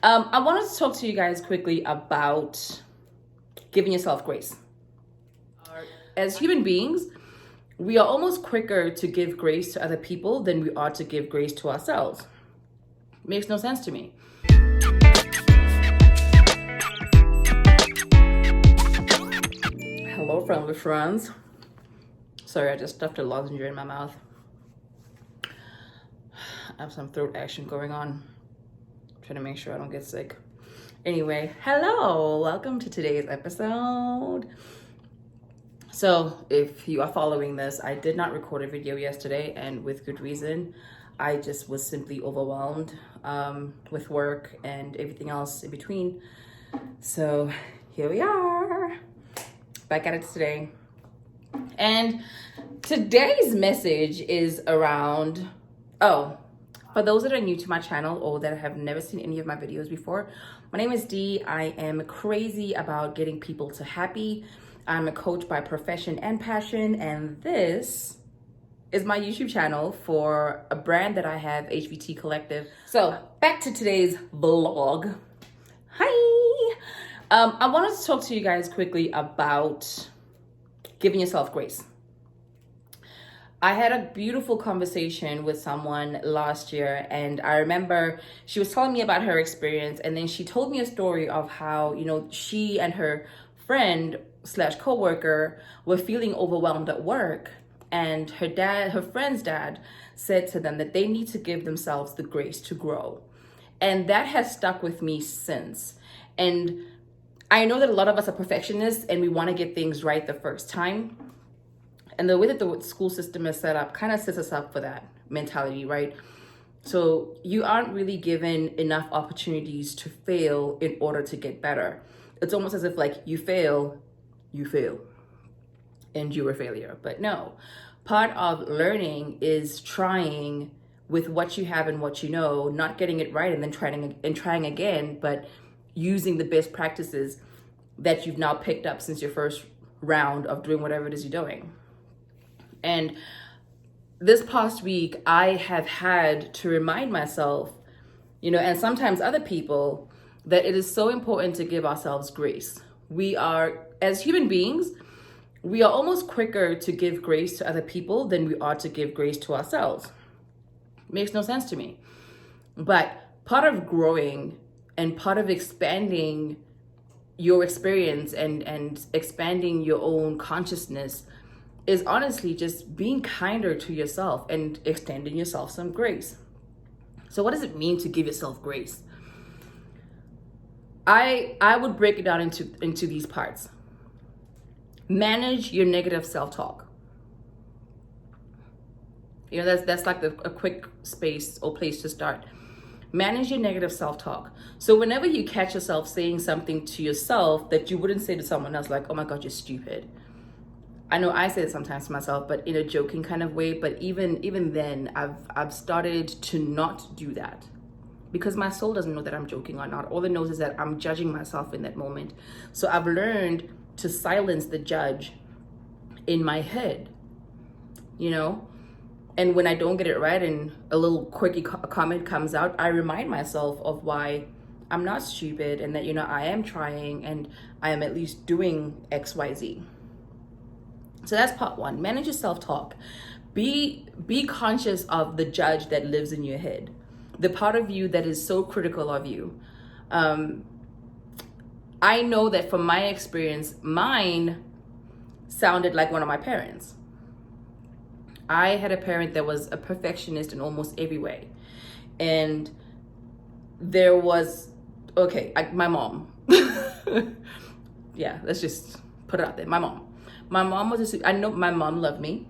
I wanted to talk to you guys quickly about giving yourself grace. As human beings, we are almost quicker to give grace to other people than we are to give grace to ourselves. Makes no sense to me. Hello, friendly friends. Sorry, I just stuffed a lozenge in my mouth. I have some throat action going on. Trying to make sure I don't get sick. Anyway, hello, welcome to today's episode. So if you are following this, I did not record a video yesterday, and with good reason. I just was simply overwhelmed with work and everything else in between. So here we are, back at it today. And today's message is around, for those that are new to my channel or that have never seen any of my videos before, my name is Dee. I am crazy about getting people to happy. I'm a coach by profession and passion, and this is my YouTube channel for a brand that I have, HVTCollective. So back to today's vlog. Hi. I wanted to talk to you guys quickly about giving yourself grace. I had a beautiful conversation with someone last year, and I remember she was telling me about her experience, and then she told me a story of how, she and her friend / coworker were feeling overwhelmed at work, and her friend's dad said to them that they need to give themselves the grace to grow. And that has stuck with me since. And I know that a lot of us are perfectionists and we want to get things right the first time. And the way that the school system is set up kind of sets us up for that mentality, right? So you aren't really given enough opportunities to fail in order to get better. It's almost as if you fail, and you're a failure. But no, part of learning is trying with what you have and what you know, not getting it right and then trying again, but using the best practices that you've now picked up since your first round of doing whatever it is you're doing. And this past week, I have had to remind myself, and sometimes other people, that it is so important to give ourselves grace. We are, as human beings, we are almost quicker to give grace to other people than we are to give grace to ourselves. Makes no sense to me. But part of growing and part of expanding your experience and expanding your own consciousness is honestly just being kinder to yourself and extending yourself some grace. So what does it mean to give yourself grace? I would break it down into these parts. Manage your negative self-talk. That's like a quick space or place to start. Manage your negative self-talk. So whenever you catch yourself saying something to yourself that you wouldn't say to someone else, like, oh my God, you're stupid. I know I say it sometimes to myself, but in a joking kind of way. But even then, I've started to not do that because my soul doesn't know that I'm joking or not. All it knows is that I'm judging myself in that moment. So I've learned to silence the judge in my head, And when I don't get it right and a little quirky comment comes out, I remind myself of why I'm not stupid and that, I am trying and I am at least doing X, Y, Z. So that's part one. Manage your self-talk. Be conscious of the judge that lives in your head, the part of you that is so critical of you. I know that from my experience, mine sounded like one of my parents. I had a parent that was a perfectionist in almost every way. And there was, my mom. Yeah, let's just put it out there. My mom was I know my mom loved me.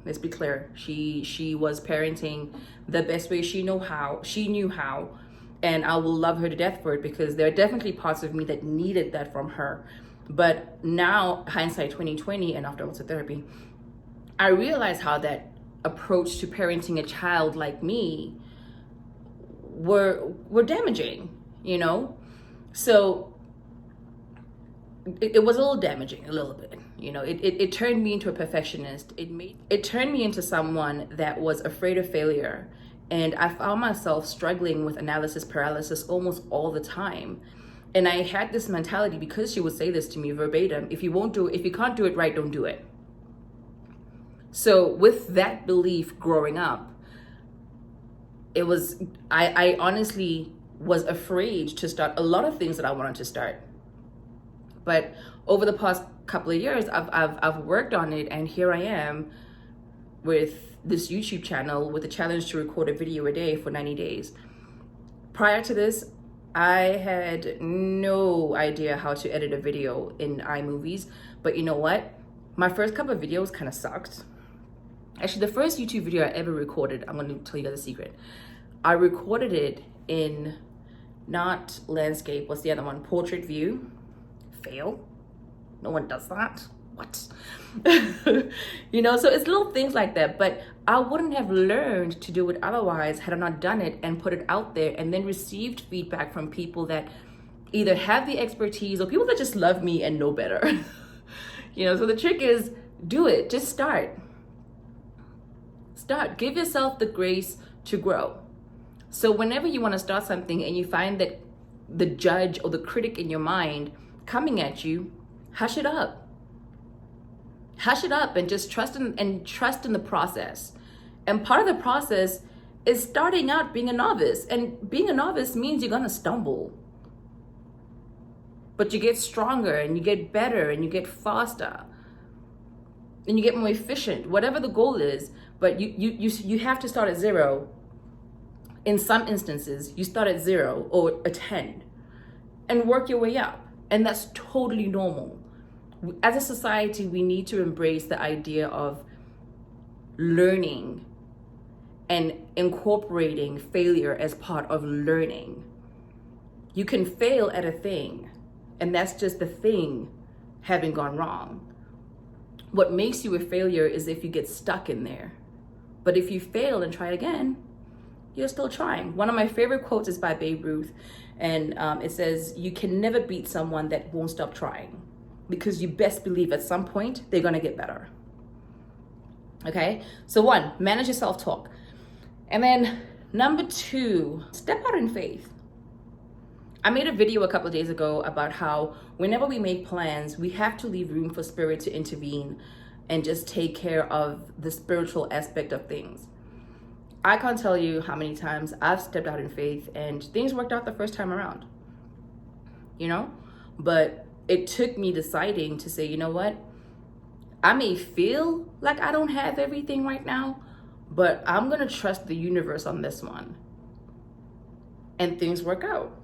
Let's be clear. She was parenting the best way she knew how. And I will love her to death for it because there are definitely parts of me that needed that from her. But now, hindsight 2020, and after lots of therapy, I realized how that approach to parenting a child like me were damaging, So it was a little damaging, a little bit. It turned me into a perfectionist. It turned me into someone that was afraid of failure And I found myself struggling with analysis paralysis almost all the time. And I had this mentality, because she would say this to me verbatim: if you can't do it right, don't do it. So with that belief growing up, I honestly was afraid to start a lot of things that I wanted to start. But over the past couple of years, I've worked on it, and here I am with this YouTube channel with a challenge to record a video a day for 90 days. Prior to this, I had no idea how to edit a video in iMovies, but you know what? My first couple of videos kind of sucked. Actually, the first YouTube video I ever recorded, I'm going to tell you guys a secret. I recorded it in not landscape, what's the other one? Portrait view. Fail. No one does that. What? You know, so it's little things like that, but I wouldn't have learned to do it otherwise had I not done it and put it out there and then received feedback from people that either have the expertise or people that just love me and know better. You know, so the trick is, do it. Just start. Give yourself the grace to grow. So whenever you want to start something and you find that the judge or the critic in your mind coming at you, hush it up. Hush it up and just trust in the process. And part of the process is starting out being a novice. And being a novice means you're going to stumble. But you get stronger and you get better and you get faster. And you get more efficient, whatever the goal is. But you have to start at zero. In some instances, you start at 0 or a 10 and work your way up. And that's totally normal. As a society, we need to embrace the idea of learning and incorporating failure as part of learning. You can fail at a thing, and that's just the thing having gone wrong. What makes you a failure is if you get stuck in there. But if you fail and try again, you're still trying. One of my favorite quotes is by Babe Ruth, and it says, "You can never beat someone that won't stop trying, because you best believe at some point they're gonna get better." Okay, so 1, manage your self-talk. And then number 2, step out in faith. I made a video a couple of days ago about how whenever we make plans, we have to leave room for spirit to intervene and just take care of the spiritual aspect of things. I can't tell you how many times I've stepped out in faith and things worked out the first time around, you know? But it took me deciding to say, you know what? I may feel like I don't have everything right now, but I'm gonna trust the universe on this one. And things work out.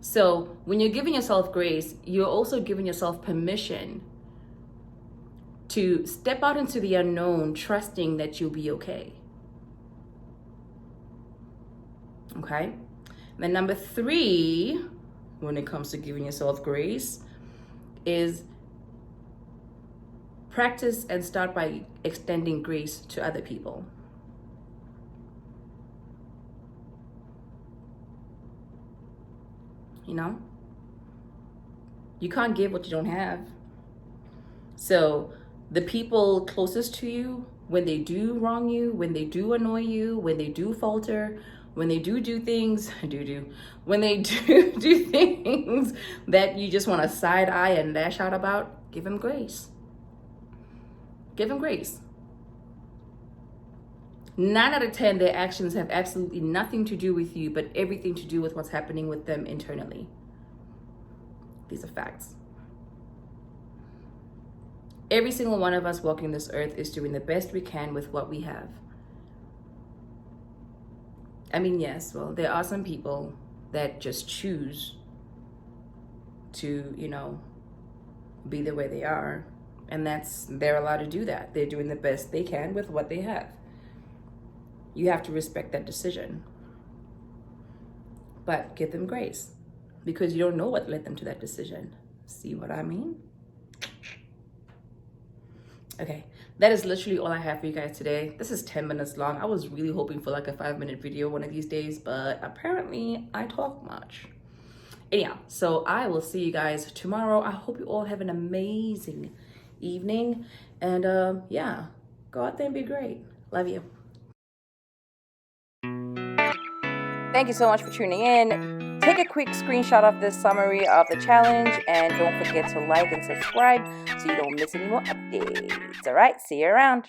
So when you're giving yourself grace, you're also giving yourself permission to step out into the unknown, trusting that you'll be okay. Okay? And then number 3, when it comes to giving yourself grace, is practice and start by extending grace to other people. You know? You can't give what you don't have. So the people closest to you, when they do wrong you, when they do annoy you, when they do falter, when they do things, when they do things that you just want to side eye and lash out about, give them grace. Give them grace. 9 out of 10, their actions have absolutely nothing to do with you, but everything to do with what's happening with them internally. These are facts. Every single one of us walking this earth is doing the best we can with what we have. I mean, yes, well, there are some people that just choose to, be the way they are. And they're allowed to do that. They're doing the best they can with what they have. You have to respect that decision. But give them grace, because you don't know what led them to that decision. See what I mean? Okay, that is literally all I have for you guys today. This is 10 minutes long. I was really hoping for like a 5-minute video one of these days, but apparently I talk much. Anyhow, so I will see you guys tomorrow. I hope you all have an amazing evening. And yeah, go out there and be great. Love you. Thank you so much for tuning in. Take a quick screenshot of this summary of the challenge and don't forget to like and subscribe so you don't miss any more updates. All right, see you around.